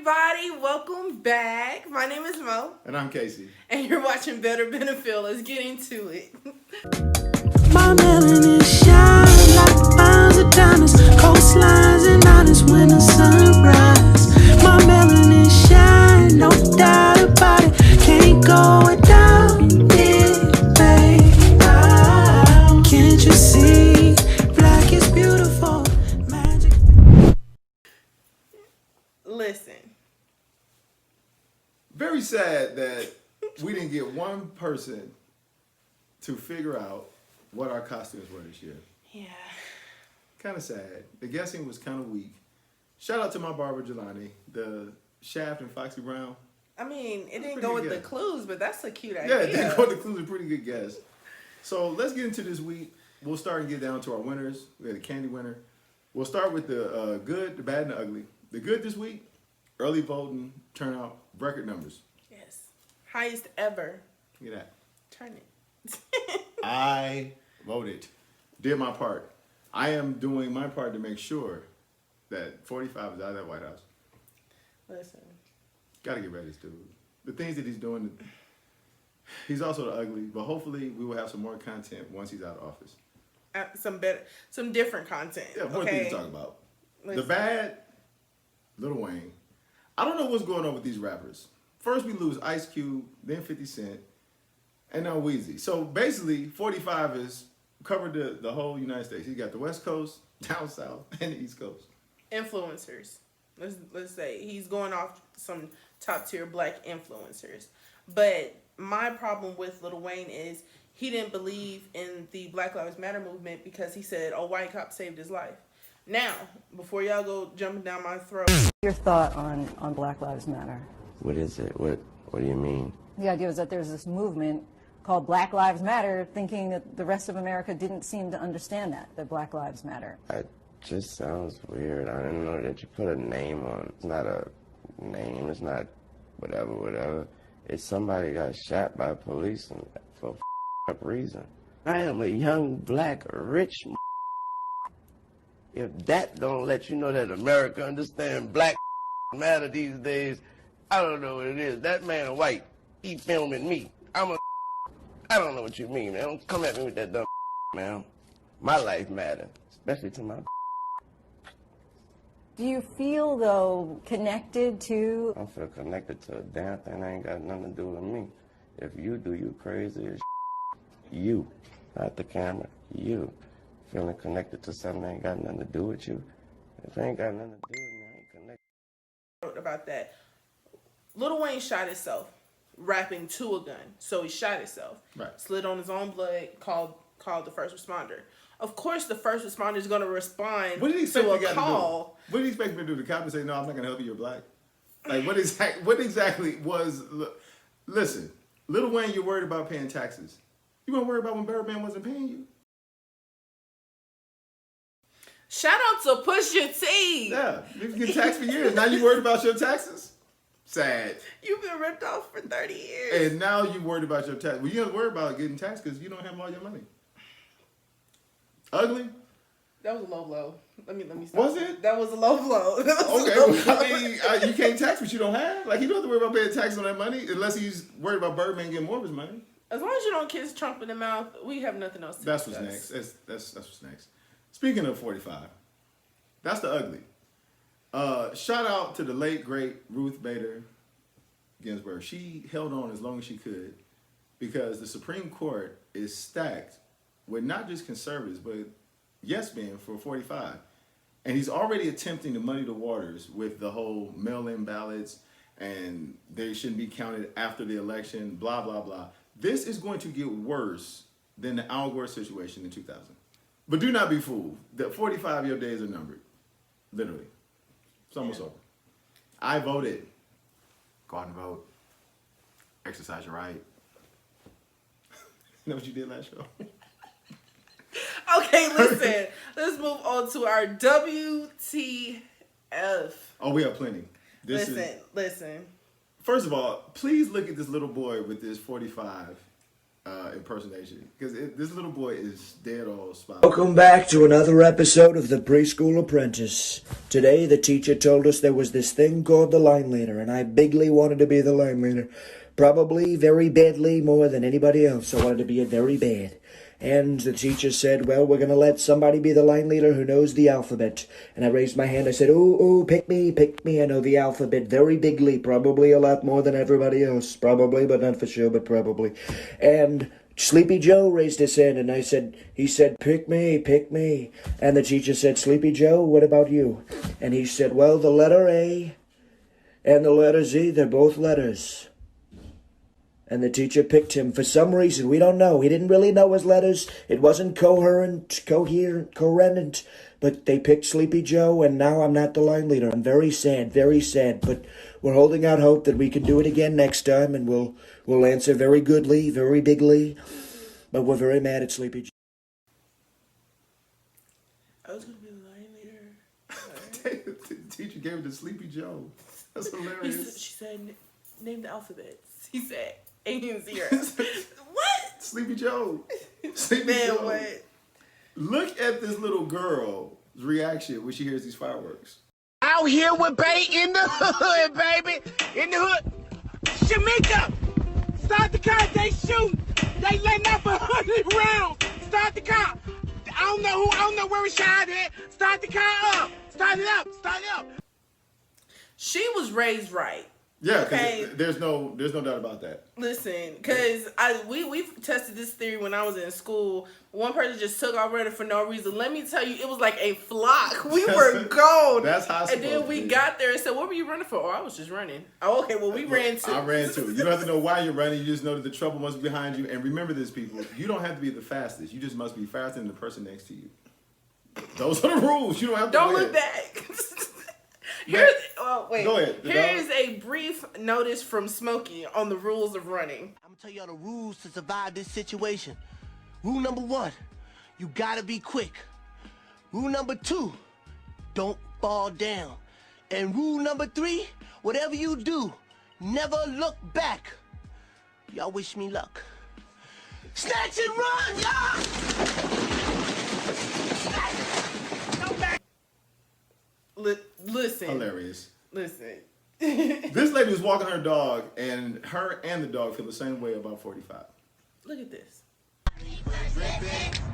everybody. Welcome back. My name is Mo. And I'm Casey. And you're watching Better Benefit. Let's get into it. My melanin shine like miles of diamonds, coastlines and islands when the sun rise. My melanin shine, no doubt about it. Can't go without it, babe. Can't you see? Black is beautiful, magic. Listen. Very sad that we didn't get one person to figure out what our costumes were this year. Yeah. Kind of sad. The guessing was kind of weak. Shout out to my barber, Jelani. The Shaft and Foxy Brown. I mean, it didn't go with the clues, but that's a cute idea. Yeah, it didn't go with the clues. A pretty good guess. So let's get into this week. We'll start and get down to our winners. We had a candy winner. We'll start with the good, the bad, and the ugly. The good this week, early voting turnout, record numbers. Yes. Highest ever. Look at that. Turn it. I voted. Did my part. I am doing my part to make sure that 45 is out of that White House. Listen. Got to get rid of this dude. The things that he's doing, he's also the ugly, but hopefully we will have some more content once he's out of office. Some different content. Yeah, more things to talk about. Listen. The bad, Lil Wayne. I don't know what's going on with these rappers. First we lose Ice Cube, then 50 Cent, and now Weezy. So basically, 45 has covered the whole United States. He got the West Coast, down south, and the East Coast. Influencers. Let's say he's going off some top tier black influencers. But my problem with Lil Wayne is he didn't believe in the Black Lives Matter movement because he said a white cop saved his life. Now, before y'all go jumping down my throat. Your thought on Black Lives Matter? What is it? What do you mean? The idea is that there's this movement called Black Lives Matter, thinking that the rest of America didn't seem to understand that Black Lives Matter. It just sounds weird. I didn't know that you put a name on. It's not a name. It's not whatever. It's somebody got shot by police and for a up reason. I am a young, black, rich. If that don't let you know that America understands Black matter these days, I don't know what it is. That man white, he filming me. I don't know what you mean, man. Don't come at me with that dumb man. My life matter, especially to my. Do you feel, though, connected to? I don't feel connected to a damn thing that ain't got nothing to do with me. If you do, you crazy as you, not the camera, you. Feeling connected to something that ain't got nothing to do with you. If it ain't got nothing to do with me, I ain't connected. About that. Lil Wayne shot himself rapping to a gun. So he shot himself. Right. Slid on his own blood, called the first responder. Of course the first responder is going to respond to a call. What did he expect me to do? The cop and say, no, I'm not going to help you, you're black? Like, what exactly was... Listen, Lil Wayne, you're worried about paying taxes. You weren't worried about when Birdman wasn't paying you? Shout out to Pusha T. Yeah, you've been taxed for years. Now you worried about your taxes? Sad. You've been ripped off for 30 years. And now you worried about your tax. Well, you don't worry about getting taxed because you don't have all your money. Ugly? That was a low blow. Let me stop. Was it? That was a low blow. Okay, well, I mean, you can't tax what you don't have. Like, he don't have to worry about paying tax on that money unless he's worried about Birdman getting more of his money. As long as you don't kiss Trump in the mouth, we have nothing else to That's discuss. what's next. That's what's next. Speaking of 45, that's the ugly. Shout out to the late, great Ruth Bader Ginsburg. She held on as long as she could because the Supreme Court is stacked with not just conservatives, but yes men for 45. And he's already attempting to muddy the waters with the whole mail-in ballots and they shouldn't be counted after the election, blah, blah, blah. This is going to get worse than the Al Gore situation in 2000. But do not be fooled. The 45 your days are numbered. Literally. It's almost over. I voted. Go out and vote. Exercise your right. You know what you did last show? Okay, listen. Let's move on to our WTF. Oh, we have plenty. Listen. First of all, please look at this little boy with this 45 impersonation because this little boy is dead on spot. Welcome back to another episode of The Preschool Apprentice. Today, the teacher told us there was this thing called the line leader, and I bigly wanted to be the line leader. Probably very badly more than anybody else. I wanted to be it very bad. And the teacher said, well, we're going to let somebody be the line leader who knows the alphabet. And I raised my hand. I said, ooh, pick me. I know the alphabet very bigly, probably a lot more than everybody else. Probably, but not for sure, but probably. And Sleepy Joe raised his hand, and he said, pick me. And the teacher said, Sleepy Joe, what about you? And he said, well, the letter A and the letter Z, they're both letters. And the teacher picked him for some reason. We don't know. He didn't really know his letters. It wasn't coherent, but they picked Sleepy Joe, and now I'm not the line leader. I'm very sad, but we're holding out hope that we can do it again next time, and we'll answer very goodly, very bigly, but we're very mad at Sleepy Joe. I was going to be the line leader. The teacher gave it to Sleepy Joe. That's hilarious. She said, name the alphabets. He said, A and 0. What? Sleepy Joe. Sleepy Man, Joe. what? Look at this little girl's reaction when she hears these fireworks. Out here with Bay in the hood, baby. In the hood. Shamika, start the car. They shooting. They letting off 100 rounds. Start the car. I don't know where it's shot at. Start the car up. Start it up. She was raised right. Yeah, Okay. there's no doubt about that. Listen, because we've tested this theory when I was in school. One person just took off running for no reason. Let me tell you, it was like a flock. We were gone. That's how it's And then supposed we to be. got there and said, what were you running for? Oh, I was just running. Oh, okay, well, we ran too. I ran too. You don't have to know why you're running. You just know that the trouble must be behind you. And remember this, people. You don't have to be the fastest. You just must be faster than the person next to you. Those are the rules. You don't have to Don't win. look back. Go ahead. Here's a brief notice from Smokey on the rules of running. I'm gonna tell y'all the rules to survive this situation. Rule number 1, you gotta be quick. Rule number 2, don't fall down. And rule number 3, whatever you do, never look back. Y'all wish me luck. Snatch and run, y'all! Listen. Hilarious. Listen. This lady was walking her dog, and her and the dog feel the same way about 45. Look at this.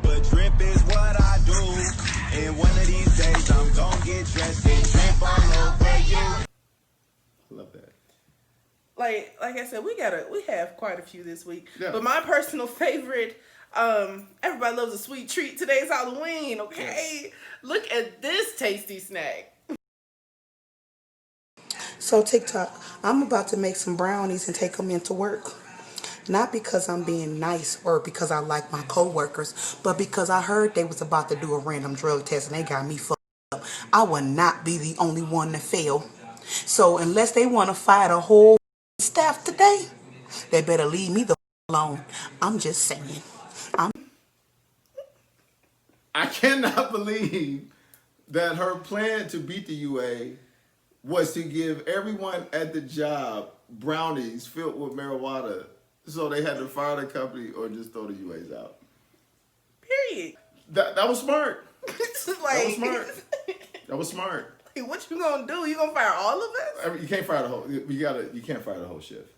But drip is what I do. And one of these days I'm gonna get dressed and drip all over you. I love that. Like I said, we have quite a few this week. Yeah. But my personal favorite, everybody loves a sweet treat. Today's Halloween, okay? Yes. Look at this tasty snack. So TikTok, I'm about to make some brownies and take them into work. Not because I'm being nice or because I like my coworkers, but because I heard they was about to do a random drug test and they got me fucked up. I will not be the only one to fail. So unless they want to fire the whole staff today, they better leave me the alone. I'm just saying. I cannot believe that her plan to beat the UA was to give everyone at the job brownies filled with marijuana so they had to fire the company or just throw the UAs out. Period. That was smart. Like, That was smart. That was smart. What you gonna do? You gonna fire all of us? You can't fire the whole. You can't fire the whole shift.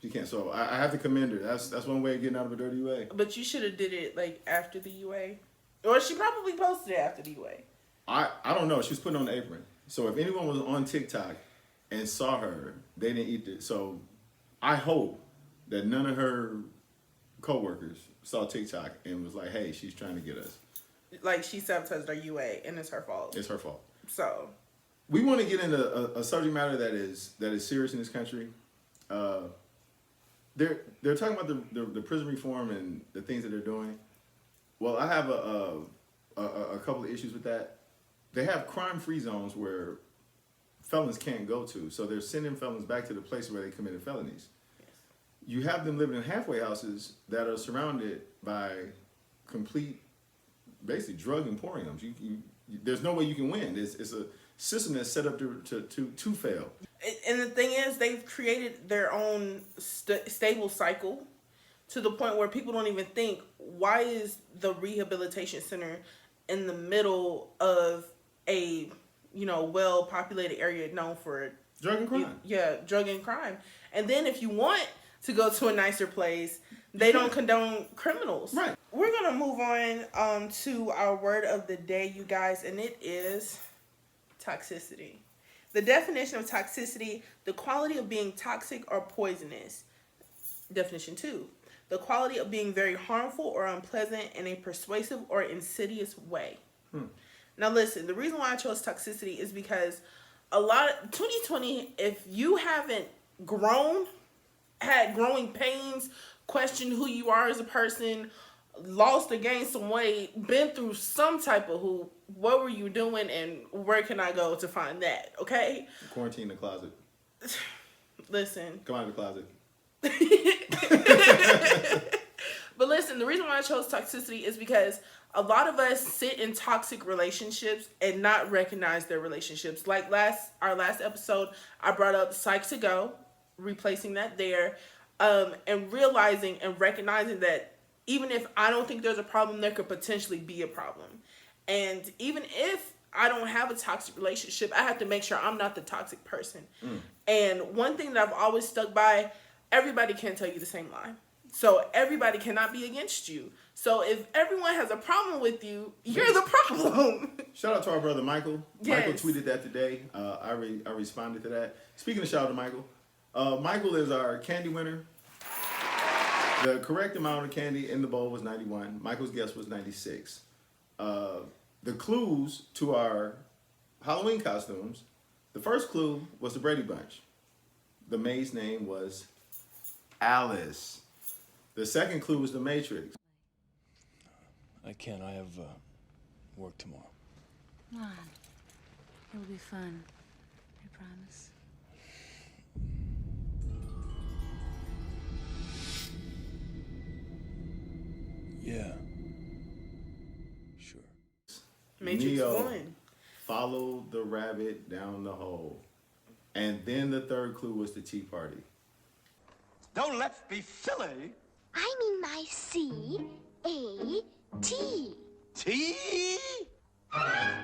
You can't. So I have to commend her. That's one way of getting out of a dirty UA. But you should have did it like after the UA, or she probably posted it after the UA. I don't know. She was putting on the apron. So if anyone was on TikTok and saw her, they didn't eat it. So I hope that none of her coworkers saw TikTok and was like, "Hey, she's trying to get us." Like she sabotaged our UA, and it's her fault. It's her fault. So We want to get into a subject matter that is serious in this country. They're talking about the prison reform and the things that they're doing. Well, I have a couple of issues with that. They have crime-free zones where felons can't go to, so they're sending felons back to the place where they committed felonies. yes. You have them living in halfway houses that are surrounded by complete, basically drug emporiums. There's no way you can win. It's a system that's set up to fail. And the thing is, they've created their own stable cycle to the point where people don't even think, why is the rehabilitation center in the middle of a, well-populated area known for Drug and crime. Yeah, drug and crime. And then if you want to go to a nicer place, they don't condone criminals. Right. We're going to move on to our word of the day, you guys, and it is toxicity. The definition of toxicity, the quality of being toxic or poisonous. Definition 2, the quality of being very harmful or unpleasant in a persuasive or insidious way. Now listen, the reason why I chose toxicity is because 2020, if you haven't had growing pains, questioned who you are as a person, lost or gained some weight, been through some type of what were you doing and where can I go to find that, okay? Quarantine the closet. Listen. Come out of the closet. But listen, the reason why I chose toxicity is because a lot of us sit in toxic relationships and not recognize their relationships. Like our last episode, I brought up Psych to Go, replacing that there, and realizing and recognizing that even if I don't think there's a problem, there could potentially be a problem. And even if I don't have a toxic relationship, I have to make sure I'm not the toxic person. And one thing that I've always stuck by, everybody can't tell you the same lie. So everybody cannot be against you. So if everyone has a problem with you, you're the problem. Shout out to our brother Michael. Yes. Michael tweeted that today. I responded to that. Speaking of shout out to Michael, Michael is our candy winner. The correct amount of candy in the bowl was 91. Michael's guess was 96. The clues to our Halloween costumes, the first clue was the Brady Bunch. The maid's name was Alice. The second clue was the Matrix. I can't. I have work tomorrow. Come on. It'll be fun. I promise. Yeah. Sure. Matrix Neo 1. followed the rabbit down the hole. And then the third clue was the Tea Party. Don't let's be silly. I mean my C-A-T. Tea?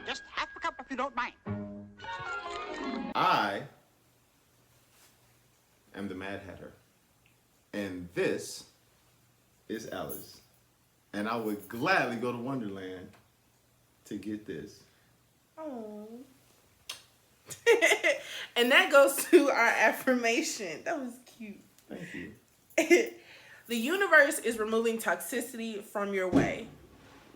Just half a cup if you don't mind. I am the Mad Hatter. And this is Alice. And I would gladly go to Wonderland to get this. Oh. And that goes to our affirmation. That was cute. Thank you. The universe is removing toxicity from your way.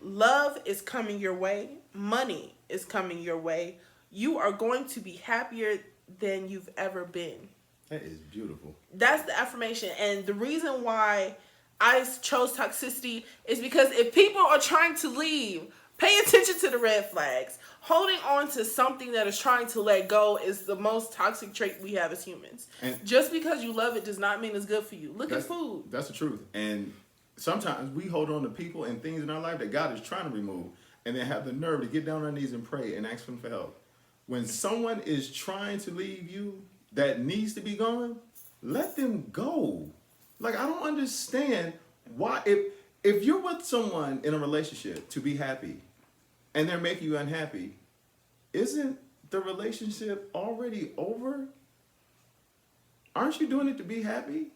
Love is coming your way. Money is coming your way. You are going to be happier than you've ever been. That is beautiful. That's the affirmation. And the reason why I chose toxicity is because if people are trying to leave, pay attention to the red flags. Holding on to something that is trying to let go is the most toxic trait we have as humans. And just because you love it does not mean it's good for you. Look at food. That's the truth. And sometimes we hold on to people and things in our life that God is trying to remove and then have the nerve to get down on our knees and pray and ask Him for help. When someone is trying to leave you that needs to be gone, let them go. Like, I don't understand why, if you're with someone in a relationship to be happy and they're making you unhappy, isn't the relationship already over? Aren't you doing it to be happy?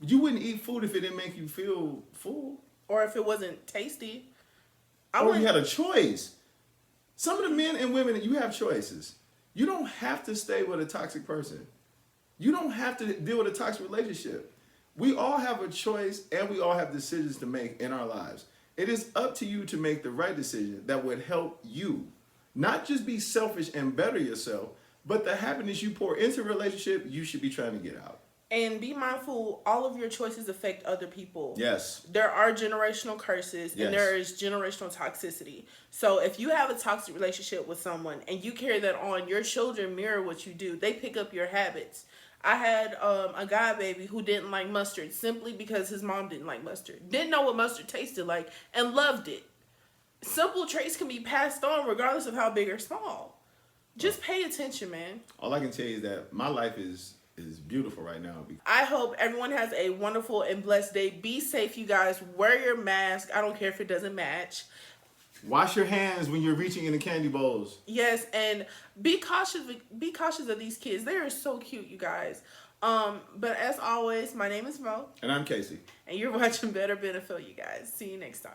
You wouldn't eat food if it didn't make you feel full. Or if it wasn't tasty. Or you had a choice. Some of the men and women, you have choices. You don't have to stay with a toxic person. You don't have to deal with a toxic relationship. We all have a choice and we all have decisions to make in our lives. It is up to you to make the right decision that would help you. Not just be selfish and better yourself, but the happiness you pour into a relationship, you should be trying to get out. And be mindful, all of your choices affect other people. Yes. There are generational curses and there is generational toxicity. So if you have a toxic relationship with someone and you carry that on, your children mirror what you do. They pick up your habits. I had a guy baby who didn't like mustard simply because his mom didn't like mustard. Didn't know what mustard tasted like and loved it. Simple traits can be passed on regardless of how big or small. Just pay attention, man. All I can tell you is that my life is is beautiful right now. I hope everyone has a wonderful and blessed day. Be safe, you guys. Wear your mask. I don't care if it doesn't match. Wash your hands when you're reaching in the candy bowls. Yes, and be cautious. Be cautious of these kids. They are so cute, you guys. But as always, my name is Mo. And I'm Casey. And you're watching Better Benefit, you guys. See you next time.